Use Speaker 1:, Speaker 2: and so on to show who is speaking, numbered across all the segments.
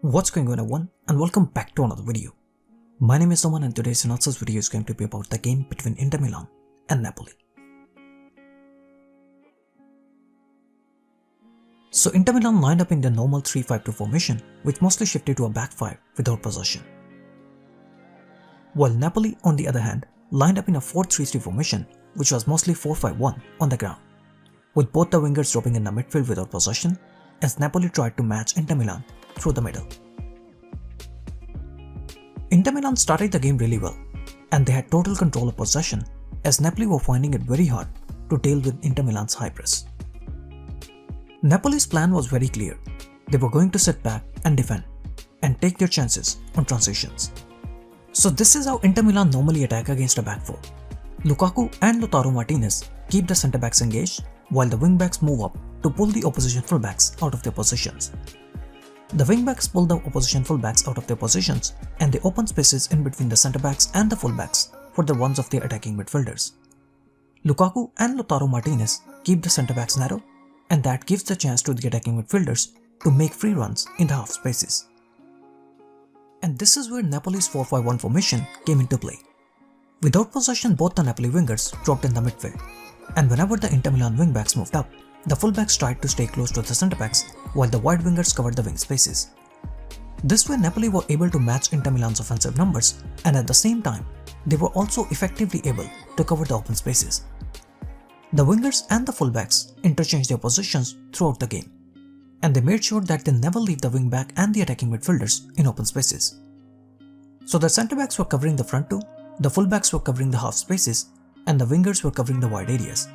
Speaker 1: What's going on everyone, and welcome back to another video. My name is Soman and today's analysis video is going to be about the game between Inter Milan and Napoli. So Inter Milan lined up in the normal 3-5-2 formation, which mostly shifted to a back 5 without possession. While Napoli, on the other hand, lined up in a 4-3-3 formation, which was mostly 4-5-1 on the ground, with both the wingers dropping in the midfield without possession, as Napoli tried to match Inter Milan through the middle. Inter Milan started the game really well, and they had total control of possession as Napoli were finding it very hard to deal with Inter Milan's high press. Napoli's plan was very clear. They were going to sit back and defend, and take their chances on transitions. So this is how Inter Milan normally attack against a back four. Lukaku and Lautaro Martinez keep the centre-backs engaged, while the wing-backs move up to pull the opposition full-backs out of their positions. The wing-backs pull the opposition full-backs out of their positions, and they open spaces in between the centre-backs and the full-backs for the runs of their attacking midfielders. Lukaku and Lautaro Martinez keep the centre-backs narrow, and that gives the chance to the attacking midfielders to make free runs in the half spaces. And this is where Napoli's 4-5-1 formation came into play. Without possession, both the Napoli wingers dropped in the midfield, and whenever the Inter Milan wing-backs moved up, the full-backs tried to stay close to the centre-backs while the wide wingers covered the wing spaces. This way Napoli were able to match Inter Milan's offensive numbers, and at the same time, they were also effectively able to cover the open spaces. The wingers and the full-backs interchanged their positions throughout the game, and they made sure that they never leave the wing-back and the attacking midfielders in open spaces. So the centre-backs were covering the front two, the full-backs were covering the half spaces, and the wingers were covering the wide areas.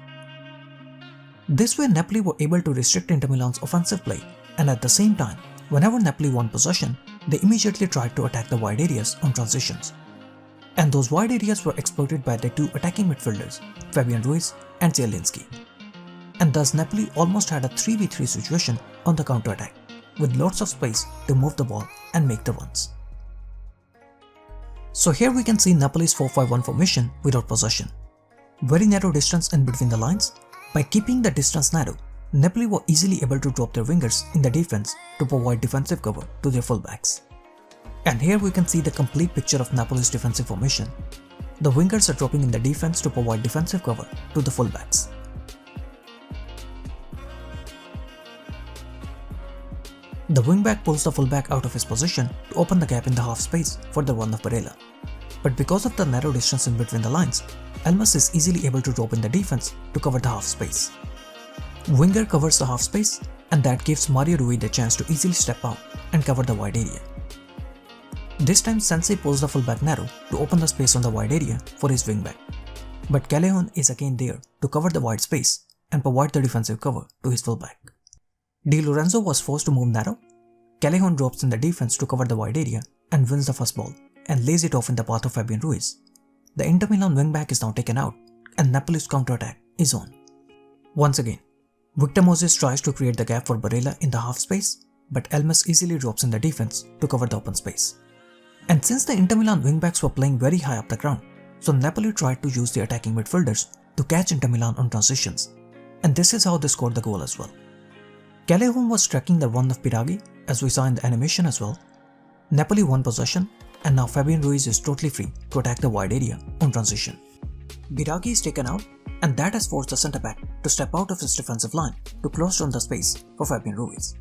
Speaker 1: This way Napoli were able to restrict Inter Milan's offensive play, and at the same time, whenever Napoli won possession, they immediately tried to attack the wide areas on transitions. And those wide areas were exploited by their two attacking midfielders, Fabian Ruiz and Zielinski. And thus Napoli almost had a 3v3 situation on the counter-attack, with lots of space to move the ball and make the runs. So here we can see Napoli's 4-5-1 formation without possession. Very narrow distance in between the lines. By keeping the distance narrow, Napoli were easily able to drop their wingers in the defense to provide defensive cover to their fullbacks. And here we can see the complete picture of Napoli's defensive formation. The wingers are dropping in the defense to provide defensive cover to the fullbacks. The wingback pulls the fullback out of his position to open the gap in the half space for the run of Barella. But because of the narrow distance in between the lines, Elmas is easily able to drop in the defense to cover the half space. Winger covers the half space, and that gives Mario Rui the chance to easily step out and cover the wide area. This time Sensei pulls the fullback narrow to open the space on the wide area for his wingback. But Callejon is again there to cover the wide space and provide the defensive cover to his fullback. Di Lorenzo was forced to move narrow. Callejon drops in the defense to cover the wide area and wins the first ball and lays it off in the path of Fabian Ruiz. The Inter Milan wingback is now taken out, and Napoli's counter-attack is on. Once again, Victor Moses tries to create the gap for Barella in the half space, but Elmas easily drops in the defense to cover the open space. And since the Inter Milan wingbacks were playing very high up the ground, so Napoli tried to use the attacking midfielders to catch Inter Milan on transitions, and this is how they scored the goal as well. Callejon was tracking the run of Biraghi, as we saw in the animation as well. Napoli won possession, and now Fabian Ruiz is totally free to attack the wide area on transition. Biraghi is taken out, and that has forced the centre-back to step out of his defensive line to close down the space for Fabian Ruiz.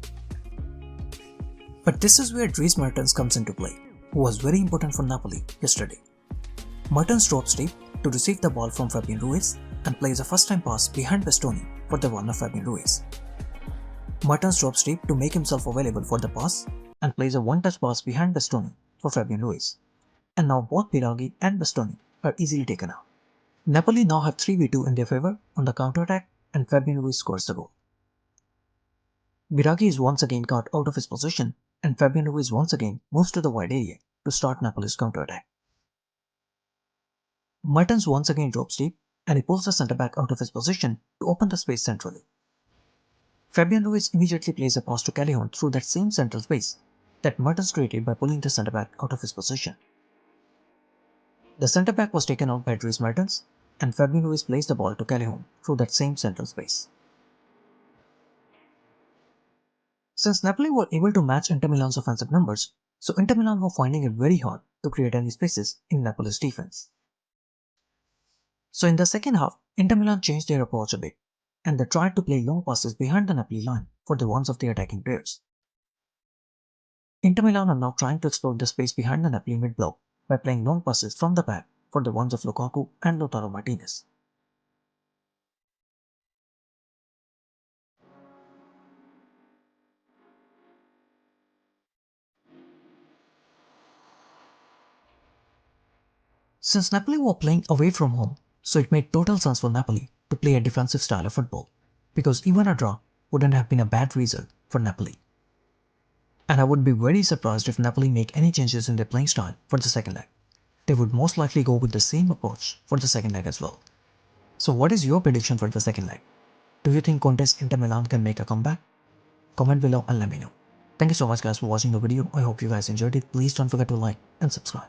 Speaker 1: But this is where Dries Mertens comes into play, who was very important for Napoli yesterday. Mertens drops deep to receive the ball from Fabian Ruiz and plays a first-time pass behind Bastoni for the run of Fabian Ruiz. Mertens drops deep to make himself available for the pass and plays a one-touch pass behind Bastoni for Fabian Ruiz. And now both Biraghi and Bastoni are easily taken out. Napoli now have 3v2 in their favour on the counter-attack, and Fabian Ruiz scores the goal. Biraghi is once again caught out of his position, and Fabian Ruiz once again moves to the wide area to start Napoli's counter-attack. Mertens once again drops deep, and he pulls the centre-back out of his position to open the space centrally. Fabian Ruiz immediately plays a pass to Callejon through that same central space that Mertens created by pulling the centre-back out of his position. The centre-back was taken out by Dries Mertens, and Fabian Ruiz plays the ball to Callejon through that same central space. Since Napoli were able to match Inter Milan's offensive numbers, so Inter Milan were finding it very hard to create any spaces in Napoli's defense. So in the second half, Inter Milan changed their approach a bit, and they tried to play long passes behind the Napoli line for the ones of the attacking players. Inter Milan are now trying to explore the space behind the Napoli mid-block by playing long passes from the back for the ones of Lukaku and Lautaro Martinez. Since Napoli were playing away from home, so it made total sense for Napoli to play a defensive style of football, because even a draw wouldn't have been a bad result for Napoli. And I would be very surprised if Napoli make any changes in their playing style for the second leg. They would most likely go with the same approach for the second leg as well. So what is your prediction for the second leg? Do you think Conte's Inter Milan can make a comeback? Comment below and let me know. Thank you so much guys for watching the video. I hope you guys enjoyed it. Please don't forget to like and subscribe.